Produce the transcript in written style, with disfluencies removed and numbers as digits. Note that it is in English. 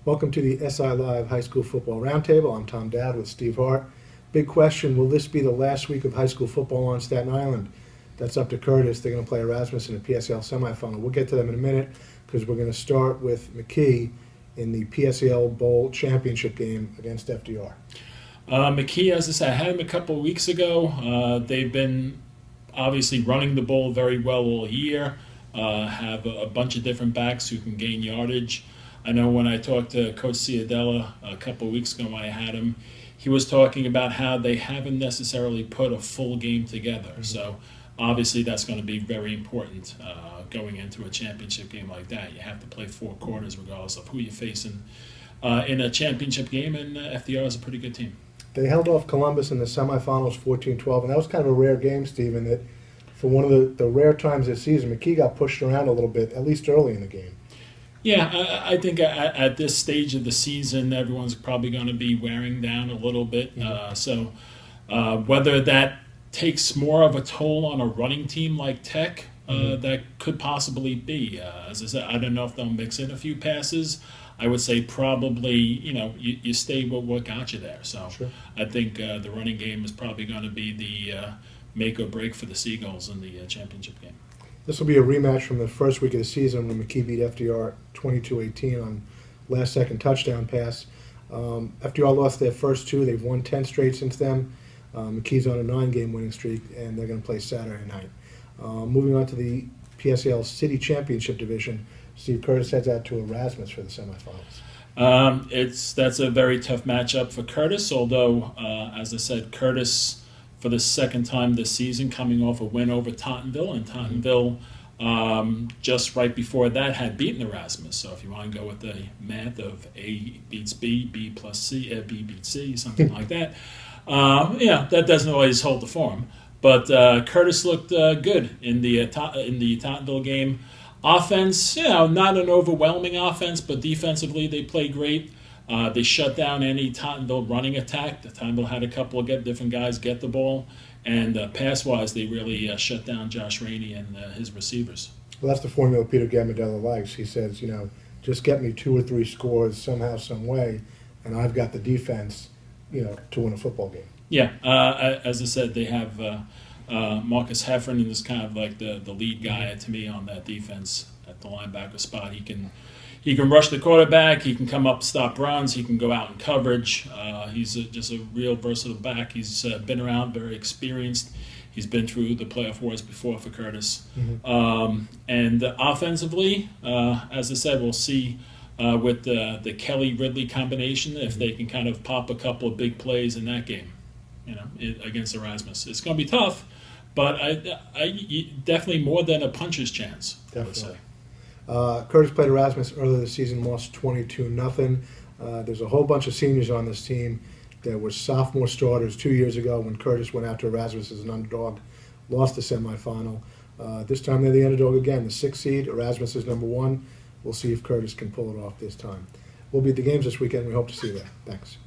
Welcome to the SI Live High School Football Roundtable. I'm Tom Dowd with Steve Hart. Big question, will this be the last week of high school football on Staten Island? That's up to Curtis. They're going to play Erasmus in the PSL semifinal. We'll get to them in a minute because we're going to start with McKee in the PSL Bowl championship game against FDR. McKee, as I said, I had him a couple of weeks ago. They've been obviously running the ball very well all year, have a bunch of different backs who can gain yardage. I know when I talked to Coach Ciadella a couple of weeks ago when I had him, he was talking about how they haven't necessarily put a full game together. Mm-hmm. So obviously that's going to be very important going into a championship game like that. You have to play 4 quarters regardless of who you're facing in a championship game, and FDR is a pretty good team. They held off Columbus in the semifinals 14-12, and that was kind of a rare game, Stephen, that for one of the rare times this season, McKee got pushed around a little bit, at least early in the game. Yeah, I think at this stage of the season, everyone's probably going to be wearing down a little bit. So whether that takes more of a toll on a running team like Tech, that could possibly be. As I said, I don't know if they'll mix in a few passes. I would say probably, you stay with what got you there. So sure. I think the running game is probably going to be the make or break for the Seagulls in the championship game. This will be a rematch from the first week of the season when McKee beat FDR 22-18 on last-second touchdown pass. FDR lost their first 2. They've won 10 straight since then. McKee's on a 9-game winning streak, and they're going to play Saturday night. Moving on to the PSL City Championship Division, Steve Curtis heads out to Erasmus for the semifinals. That's a very tough matchup for Curtis, although, as I said, Curtis, for the second time this season, coming off a win over Tottenville, and Tottenville just right before that had beaten Erasmus. So if you want to go with the math of A beats B, B plus C, B beats C, something like that, that doesn't always hold the form. But Curtis looked good in the Tottenville game. Offense, not an overwhelming offense, but defensively they played great. They shut down any Tottenville running attack. Tottenville had a couple of different guys get the ball. And pass-wise, they really shut down Josh Rainey and his receivers. Well, that's the formula Peter Gambardella likes. He says, just get me 2 or 3 scores somehow, some way, and I've got the defense, to win a football game. Yeah, as I said, they have Marcus Heffern, who's kind of like the lead guy to me on that defense at the linebacker spot. He can rush the quarterback. He can come up, stop runs. He can go out in coverage. He's just a real versatile back. He's been around, very experienced. He's been through the playoff wars before for Curtis. And offensively, as I said, we'll see with the Kelly-Ridley combination if they can kind of pop a couple of big plays in that game, against Erasmus. It's going to be tough, but I definitely more than a puncher's chance, definitely. I would say. Curtis played Erasmus earlier this season, lost 22-0. There's a whole bunch of seniors on this team. There were sophomore starters 2 years ago when Curtis went out to Erasmus as an underdog, lost the semifinal. This time they're the underdog again, the 6th seed. Erasmus is number 1. We'll see if Curtis can pull it off this time. We'll be at the games this weekend. We hope to see you there. Thanks.